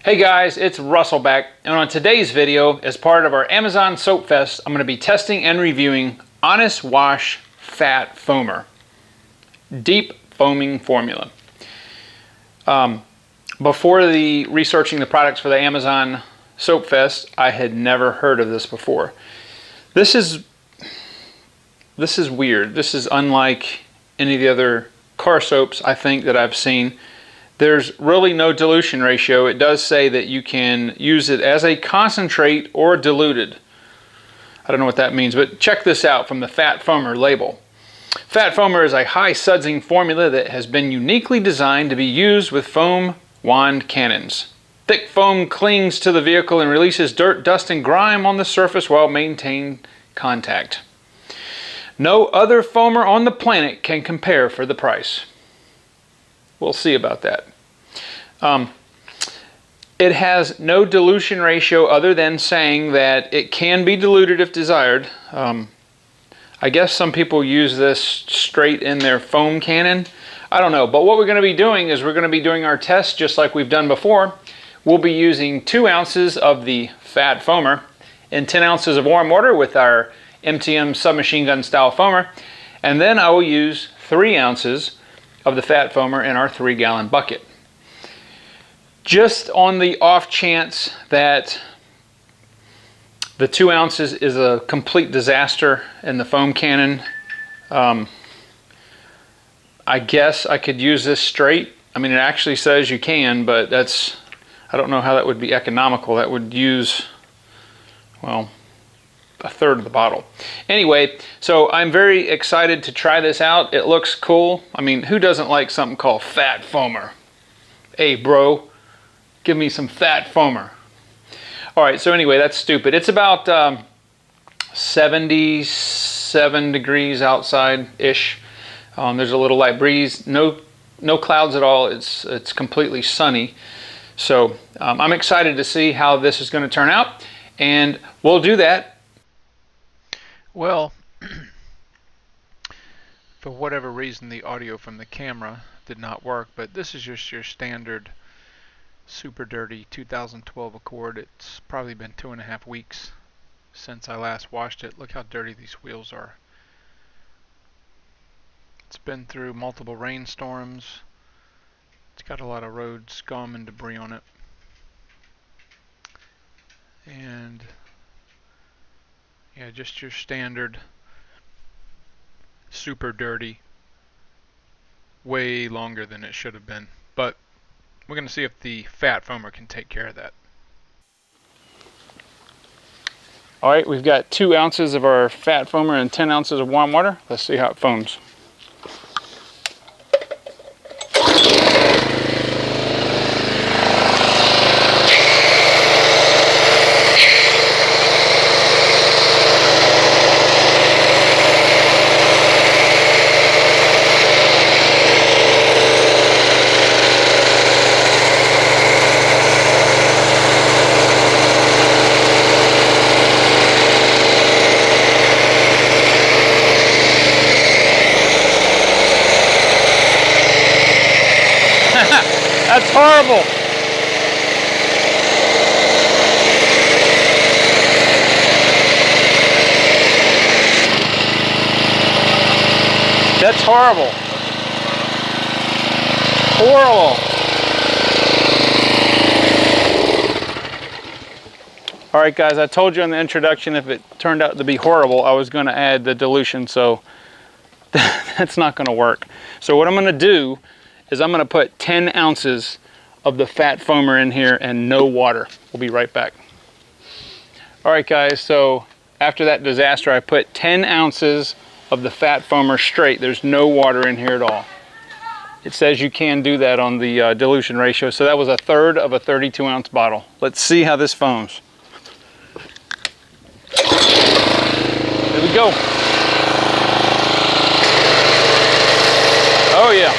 Hey guys, it's Russell back, and on today's video, as part of our Amazon Soap Fest, I'm going to be testing and reviewing Honest Wash Fat Foamer Deep Foaming Formula. Before researching the products for the Amazon Soap Fest, I had never heard of this before. This is weird. This is unlike any of the other car soaps I think that I've seen. There's really no dilution ratio. It does say that you can use it as a concentrate or diluted. I don't know what that means, but check this out from the Fat Foamer label. Fat Foamer is a high sudsing formula that has been uniquely designed to be used with foam wand cannons. Thick foam clings to the vehicle and releases dirt, dust, and grime on the surface while maintaining contact. No other foamer on the planet can compare for the price. We'll see about that. It has no dilution ratio other than saying that it can be diluted if desired. I guess some people use this straight in their foam cannon. I don't know, but what we're going to be doing is we're going to be doing our test just like we've done before. We'll be using 2 ounces of the Fat Foamer and 10 ounces of warm water with our MTM submachine gun style foamer, and then I will use 3 ounces of the Fat Foamer in our 3-gallon bucket. Just on the off chance that the 2 ounces is a complete disaster in the foam cannon, I guess I could use this straight. I mean, it actually says you can, but I don't know how that would be economical. That would use, well, a third of the bottle. Anyway, so I'm very excited to try this out. It looks cool. I mean, who doesn't like something called Fat Foamer? Hey bro, give me some Fat Foamer. Alright, so anyway, that's stupid. It's about 77 degrees outside-ish. There's a little light breeze. No clouds at all. It's completely sunny. So I'm excited to see how this is going to turn out, and we'll do that. Well, for whatever reason the audio from the camera did not work, but this is just your standard super dirty 2012 Accord. It's probably been 2.5 weeks since I last washed it. Look how dirty these wheels are. It's been through multiple rainstorms. It's got a lot of road scum and debris on it. And yeah, just your standard super dirty, way longer than it should have been. But we're going to see if the Fat Foamer can take care of that. Alright, we've got 2 ounces of our Fat Foamer and 10 ounces of warm water. Let's see how it foams. That's horrible. That's horrible. Horrible. All right, guys, I told you in the introduction if it turned out to be horrible, I was going to add the dilution, so that's not going to work. So what I'm going to do is I'm going to put 10 ounces of the Fat Foamer in here and no water. We'll be right back. Alright guys, so after that disaster I put 10 ounces of the Fat Foamer straight. There's no water in here at all. It says you can do that on the dilution ratio, so that was 1/3 of a 32-ounce bottle. Let's see how this foams. Here we go. Oh yeah.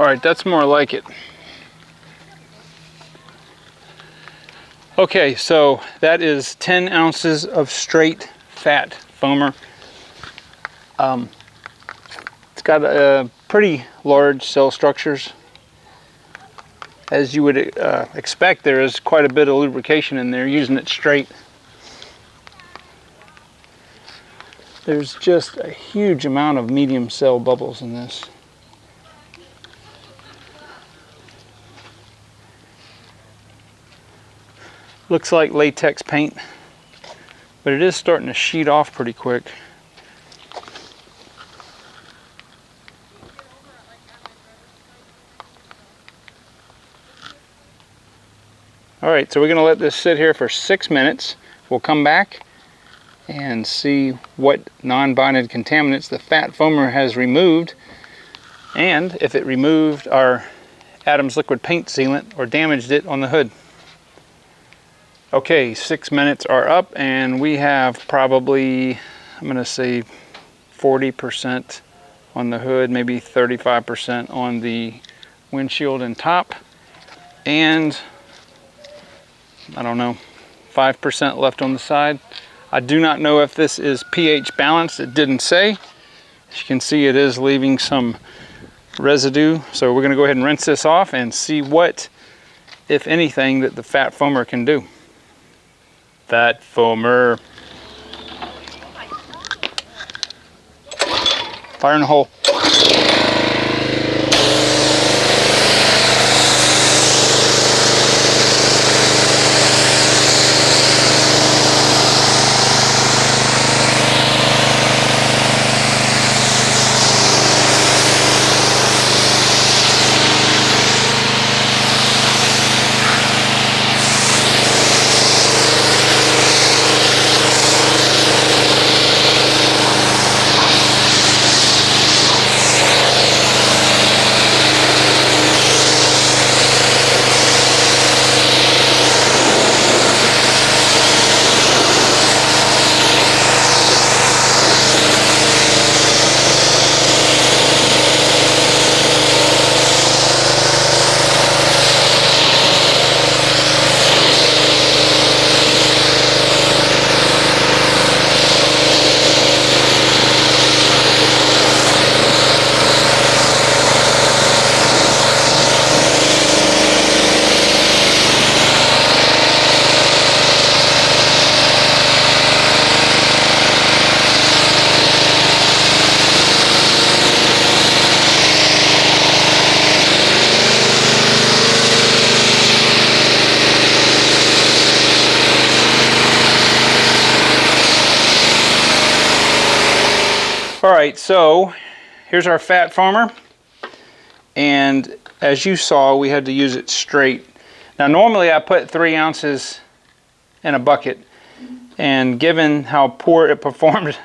All right, that's more like it. Okay, so that is 10 ounces of straight fat foamer. It's got pretty large cell structures. As you would expect, there is quite a bit of lubrication in there using it straight. There's just a huge amount of medium cell bubbles in this. Looks like latex paint, but it is starting to sheet off pretty quick. All right, so we're going to let this sit here for 6 minutes. We'll come back and see what non-bonded contaminants the fat foamer has removed, and if it removed our Adams liquid paint sealant or damaged it on the hood. Okay, 6 minutes are up, and we have probably, I'm going to say 40% on the hood, maybe 35% on the windshield and top, and I don't know, 5% left on the side. I do not know if this is pH balanced. It didn't say. As you can see, it is leaving some residue. So we're going to go ahead and rinse this off and see what, if anything, that the fat foamer can do. Fat foamer. Fire in the hole. All right, so here's our fat foamer, and as you saw, we had to use it straight. Now normally I put 3 ounces in a bucket, and given how poor it performed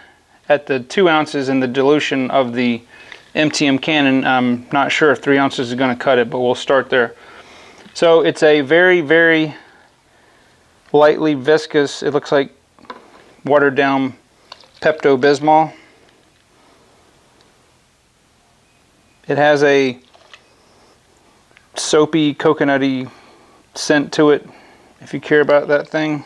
at the 2 ounces in the dilution of the MTM Cannon, I'm not sure if 3 ounces is going to cut it, but we'll start there. So it's a very, very lightly viscous, it looks like watered down Pepto-Bismol. It has a soapy, coconutty scent to it, if you care about that thing.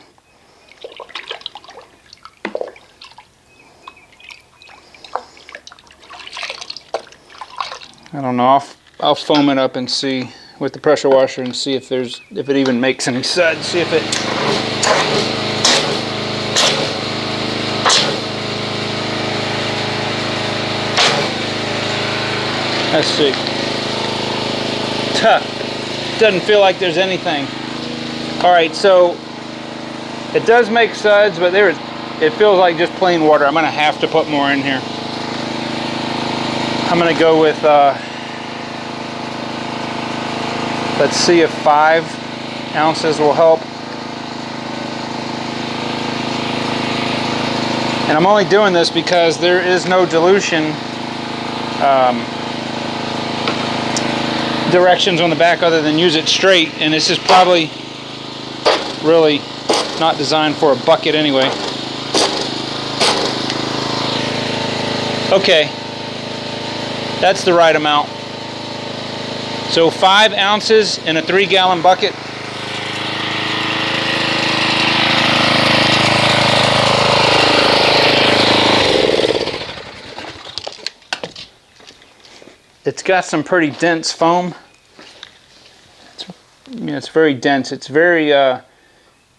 I don't know, I'll foam it up and see with the pressure washer and see if it even makes any suds. See if it Let's see. Doesn't feel like there's anything. All right, so it does make suds, but it feels like just plain water. I'm gonna have to put more in here. I'm gonna go with, let's see if 5 ounces will help. And I'm only doing this because there is no dilution directions on the back other than use it straight, and this is probably really not designed for a bucket anyway. Okay, that's the right amount. So 5 ounces in a 3-gallon bucket. It's got some pretty dense foam. It's very dense. It's very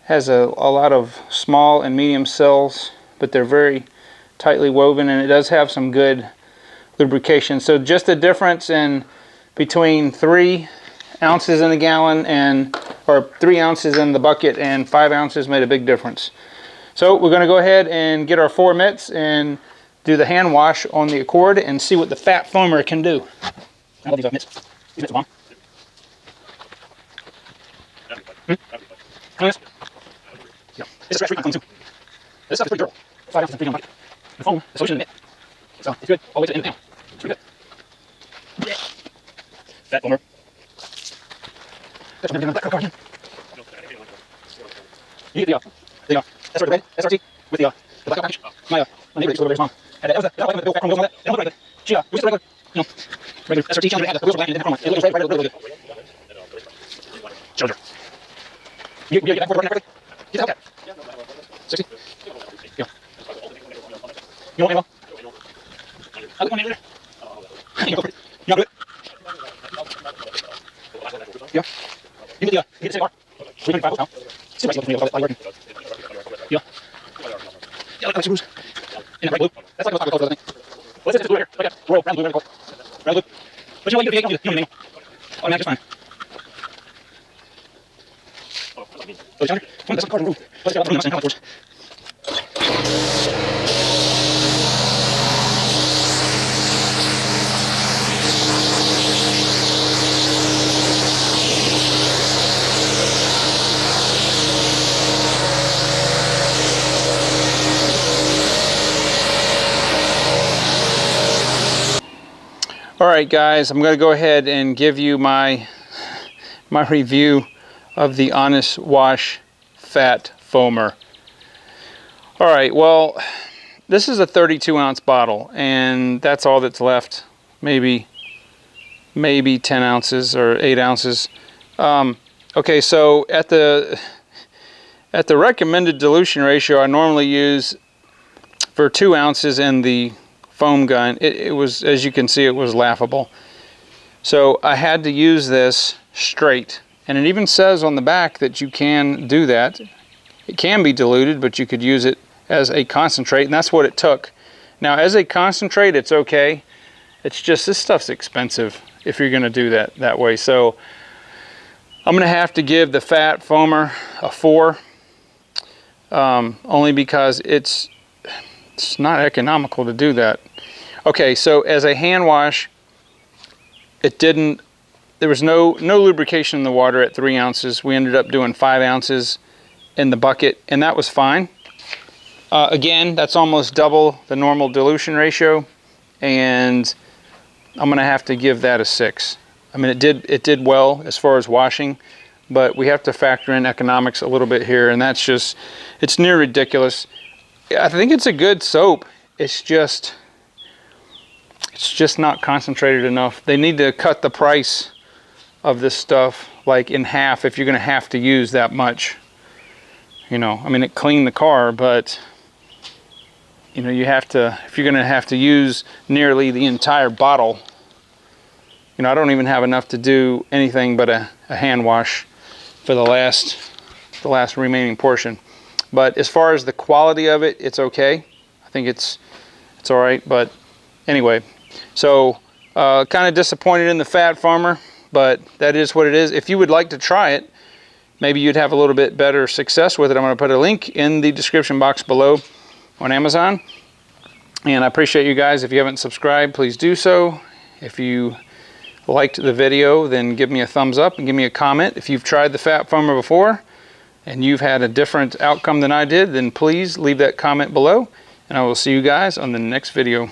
has a lot of small and medium cells, but they're very tightly woven, and it does have some good lubrication. So just the difference in between 3 ounces in a gallon or 3 ounces in the bucket and 5 ounces made a big difference. So we're going to go ahead and get our 4 mitts and do the hand wash on the Accord and see what the fat foamer can do. I love these mitts. These mitts are bomb. Yeah. It's a scratch free on too. This stuff is pretty durable. 5 ounces in 3-gallon bucket. The foam, the solution in the mitt. So it's good all the way to the end of the down. It's pretty good. Yeah. Fat foamer. That's never getting on that car again. You get the SRT with the black package. My neighbor used to live very small. That was the bill fat from wheels on that. They don't look like that. She used to regular, regular SRT challenge. The wheels were black and the chrome one. It looks really good. Challenger. You get that quarter correctly? Get the Hellcat. 60. Yeah. You want ammo? I'll get one later. You go for it. You want to do it? Yeah. You get the same bar. 395 volts now. See what I see what's working. Yeah. Yeah, like screws. In that red blue. That's like those taco colors, I think. What's this blue here? Like that. Royal, brown blue, red blue. Red blue. But you know what, you get the 8, you don't need the manual. Automatic, just fine. So, Challenger, come on, that's like the card in the room. Let's get out the room and how it works. Alright guys, I'm going to go ahead and give you my review of the Honest Wash Fat Foamer. Alright, well, this is a 32-ounce bottle, and that's all that's left. Maybe 10 ounces or 8 ounces. Okay, so at the recommended dilution ratio I normally use for 2 ounces in the foam gun, it was, as you can see, it was laughable. So I had to use this straight, and it even says on the back that you can do that. It can be diluted, but you could use it as a concentrate, and that's what it took. Now as a concentrate it's okay, it's just this stuff's expensive if you're going to do that way. So I'm going to have to give the Fat Foamer a 4, only because it's not economical to do that. Okay, so as a hand wash, there was no lubrication in the water at 3 ounces. We ended up doing 5 ounces in the bucket, and that was fine. Again, that's almost double the normal dilution ratio, and I'm gonna have to give that a 6. I mean, it did well as far as washing, but we have to factor in economics a little bit here, and that's just, it's near ridiculous. I think it's a good soap. It's just not concentrated enough. They need to cut the price of this stuff like in half if you're going to have to use that much. You know, I mean, it cleaned the car, but you know, you have to, if you're going to have to use nearly the entire bottle. You know, I don't even have enough to do anything but a hand wash for the last remaining portion. But as far as the quality of it, it's okay. I think it's all right. But anyway, so kind of disappointed in the Fat Foamer, but that is what it is. If you would like to try it, maybe you'd have a little bit better success with it. I'm going to put a link in the description box below on Amazon. And I appreciate you guys. If you haven't subscribed, please do so. If you liked the video, then give me a thumbs up and give me a comment. If you've tried the Fat Foamer before and you've had a different outcome than I did, then please leave that comment below, and I will see you guys on the next video.